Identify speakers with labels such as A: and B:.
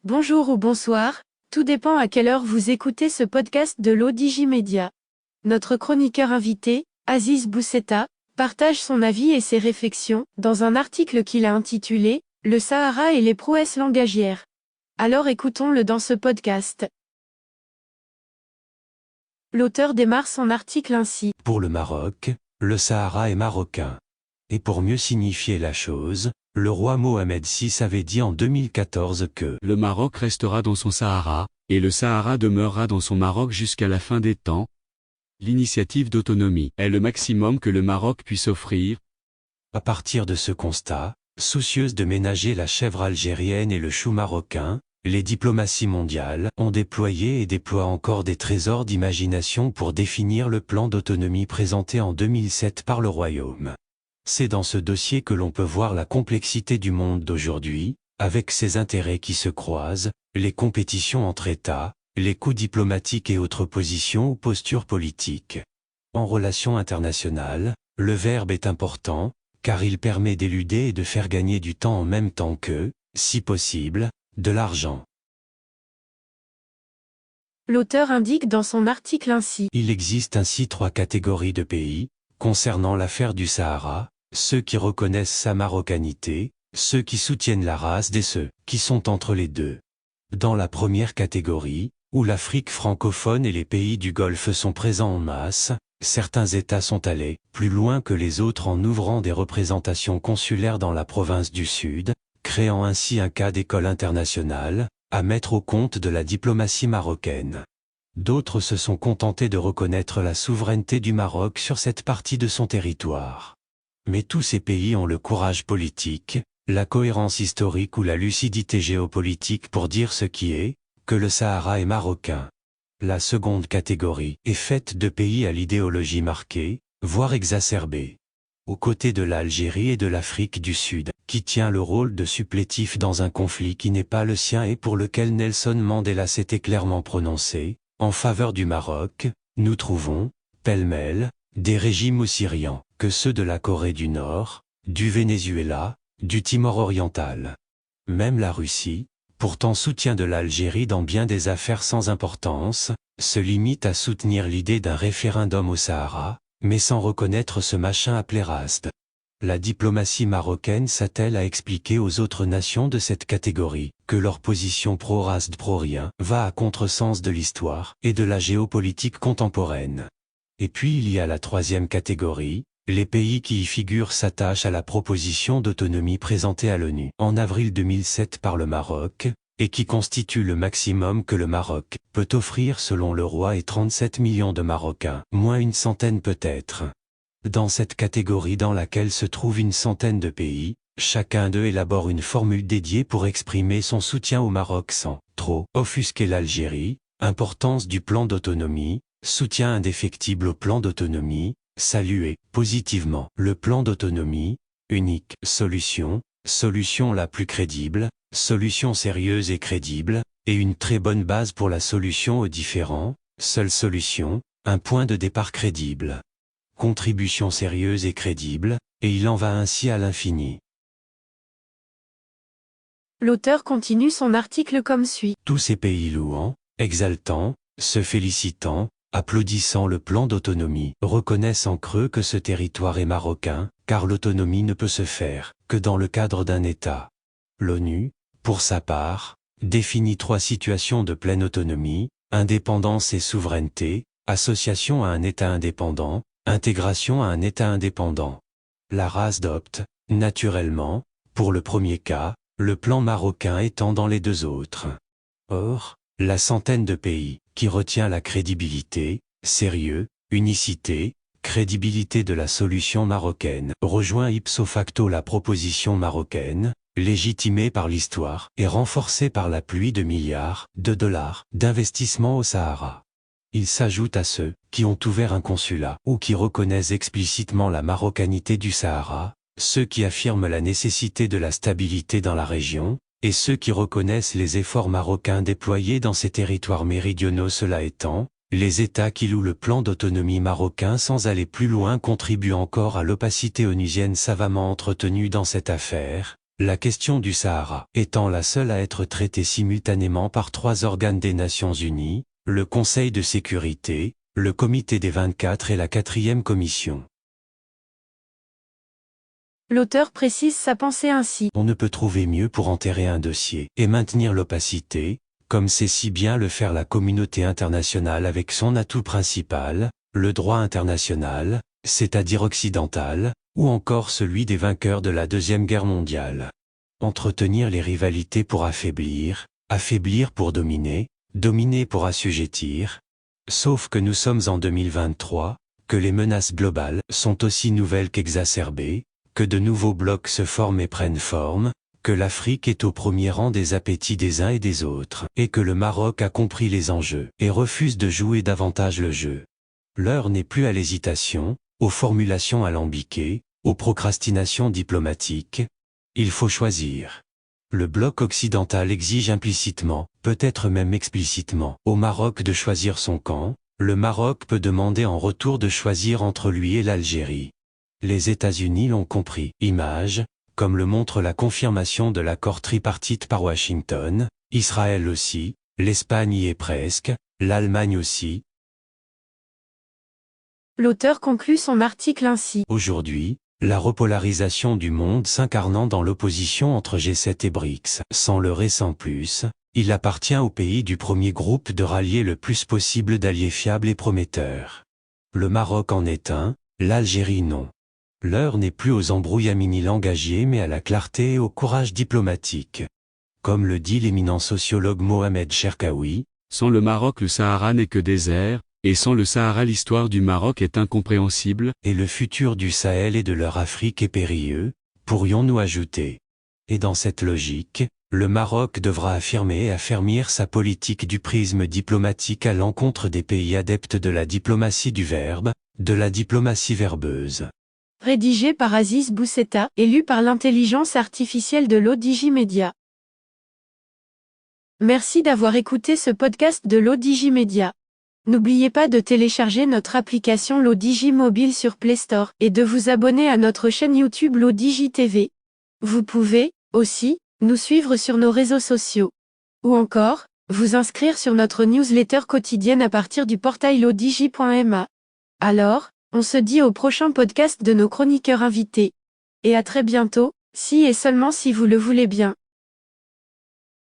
A: Bonjour ou bonsoir, tout dépend à quelle heure vous écoutez ce podcast de l'Odigimédia. Notre chroniqueur invité, Aziz Bousseta, partage son avis et ses réflexions dans un article qu'il a intitulé « Le Sahara et les prouesses langagières ». Alors écoutons-le dans ce podcast. L'auteur démarre son article ainsi.
B: Pour le Maroc, le Sahara est marocain. Et pour mieux signifier la chose, le roi Mohamed VI avait dit en 2014 que
C: le Maroc restera dans son Sahara, et le Sahara demeurera dans son Maroc jusqu'à la fin des temps. L'initiative d'autonomie est le maximum que le Maroc puisse offrir.
B: À partir de ce constat, soucieuse de ménager la chèvre algérienne et le chou marocain, les diplomaties mondiales ont déployé et déploient encore des trésors d'imagination pour définir le plan d'autonomie présenté en 2007 par le Royaume. C'est dans ce dossier que l'on peut voir la complexité du monde d'aujourd'hui, avec ses intérêts qui se croisent, les compétitions entre États, les coups diplomatiques et autres positions ou postures politiques. En relations internationales, le verbe est important, car il permet d'éluder et de faire gagner du temps en même temps que, si possible, de l'argent.
A: L'auteur indique dans son article ainsi.
B: Il existe ainsi 3 catégories de pays, concernant l'affaire du Sahara, ceux qui reconnaissent sa marocanité, ceux qui soutiennent la race et ceux qui sont entre les deux. Dans la première catégorie, où l'Afrique francophone et les pays du Golfe sont présents en masse, certains États sont allés plus loin que les autres en ouvrant des représentations consulaires dans la province du Sud, créant ainsi un cas d'école internationale, à mettre au compte de la diplomatie marocaine. D'autres se sont contentés de reconnaître la souveraineté du Maroc sur cette partie de son territoire. Mais tous ces pays ont le courage politique, la cohérence historique ou la lucidité géopolitique pour dire ce qui est, que le Sahara est marocain. La seconde catégorie est faite de pays à l'idéologie marquée, voire exacerbée. Aux côtés de l'Algérie et de l'Afrique du Sud, qui tient le rôle de supplétif dans un conflit qui n'est pas le sien et pour lequel Nelson Mandela s'était clairement prononcé, en faveur du Maroc, nous trouvons, pêle-mêle, des régimes aussi riants que ceux de la Corée du Nord, du Venezuela, du Timor oriental. Même la Russie, pourtant soutien de l'Algérie dans bien des affaires sans importance, se limite à soutenir l'idée d'un référendum au Sahara, mais sans reconnaître ce machin appelé Rast. La diplomatie marocaine s'attelle à expliquer aux autres nations de cette catégorie que leur position pro-Rast pro-rien va à contresens de l'histoire et de la géopolitique contemporaine. Et puis il y a la troisième catégorie, les pays qui y figurent s'attachent à la proposition d'autonomie présentée à l'ONU en avril 2007 par le Maroc, et qui constitue le maximum que le Maroc peut offrir selon le roi et 37 millions de Marocains, moins une centaine peut-être. Dans cette catégorie dans laquelle se trouvent une centaine de pays, chacun d'eux élabore une formule dédiée pour exprimer son soutien au Maroc sans trop offusquer l'Algérie, importance du plan d'autonomie, soutien indéfectible au plan d'autonomie, saluer positivement le plan d'autonomie, unique solution, solution la plus crédible, solution sérieuse et crédible, et une très bonne base pour la solution aux différends, seule solution, un point de départ crédible. Contribution sérieuse et crédible, et il en va ainsi à l'infini.
A: L'auteur continue son article comme suit.
B: Tous ces pays louant, exaltant, se félicitant, applaudissant le plan d'autonomie, reconnaissent en creux que ce territoire est marocain, car l'autonomie ne peut se faire que dans le cadre d'un État. L'ONU, pour sa part, définit 3 situations de pleine autonomie, indépendance et souveraineté, association à un État indépendant, intégration à un État indépendant. La race adopte, naturellement, pour le premier cas, le plan marocain étant dans les 2 autres. Or, la centaine de pays, qui retient la crédibilité, sérieux, unicité, crédibilité de la solution marocaine, rejoint ipso facto la proposition marocaine, légitimée par l'histoire et renforcée par la pluie de milliards de dollars d'investissement au Sahara. Il s'ajoute à ceux qui ont ouvert un consulat ou qui reconnaissent explicitement la marocanité du Sahara, ceux qui affirment la nécessité de la stabilité dans la région, et ceux qui reconnaissent les efforts marocains déployés dans ces territoires méridionaux. Cela étant, les États qui louent le plan d'autonomie marocain sans aller plus loin contribuent encore à l'opacité onusienne savamment entretenue dans cette affaire, La question du Sahara étant la seule à être traitée simultanément par 3 organes des Nations Unies, le Conseil de sécurité, le Comité des 24 et la 4e Commission.
A: L'auteur précise sa pensée ainsi.
B: On ne peut trouver mieux pour enterrer un dossier et maintenir l'opacité, comme sait si bien le faire la communauté internationale avec son atout principal, le droit international, c'est-à-dire occidental, ou encore celui des vainqueurs de la Deuxième Guerre mondiale. Entretenir les rivalités pour affaiblir, affaiblir pour dominer, dominer pour assujettir. Sauf que nous sommes en 2023, que les menaces globales sont aussi nouvelles qu'exacerbées, que de nouveaux blocs se forment et prennent forme, que l'Afrique est au premier rang des appétits des uns et des autres, et que le Maroc a compris les enjeux, et refuse de jouer davantage le jeu. L'heure n'est plus à l'hésitation, aux formulations alambiquées, aux procrastinations diplomatiques. Il faut choisir. Le bloc occidental exige implicitement, peut-être même explicitement, au Maroc de choisir son camp. Le Maroc peut demander en retour de choisir entre lui et l'Algérie. Les États-Unis l'ont compris. Image, comme le montre la confirmation de l'accord tripartite par Washington, Israël aussi, l'Espagne y est presque, l'Allemagne aussi.
A: L'auteur conclut son article ainsi.
B: Aujourd'hui, la repolarisation du monde s'incarnant dans l'opposition entre G7 et BRICS. Sans leurre et sans plus, il appartient aux pays du premier groupe de rallier le plus possible d'alliés fiables et prometteurs. Le Maroc en est un, l'Algérie non. L'heure n'est plus aux embrouillamini langagiers mais à la clarté et au courage diplomatique. Comme le dit l'éminent sociologue Mohamed Cherkaoui,
C: sans le Maroc le Sahara n'est que désert, et sans le Sahara l'histoire du Maroc est incompréhensible,
B: et le futur du Sahel et de leur Afrique est périlleux, pourrions-nous ajouter. Et dans cette logique, le Maroc devra affirmer et affermir sa politique du prisme diplomatique à l'encontre des pays adeptes de la diplomatie du verbe, de la diplomatie verbeuse.
A: Rédigé par Aziz Bousseta, et lu par l'intelligence artificielle de l'Odigimédia. Merci d'avoir écouté ce podcast de l'Odigimédia. N'oubliez pas de télécharger notre application l'Odigi Mobile sur Play Store et de vous abonner à notre chaîne YouTube l'Odigi TV. Vous pouvez, aussi, nous suivre sur nos réseaux sociaux. Ou encore, vous inscrire sur notre newsletter quotidienne à partir du portail lodigi.ma. Alors, on se dit au prochain podcast de nos chroniqueurs invités. Et à très bientôt, si et seulement si vous le voulez bien.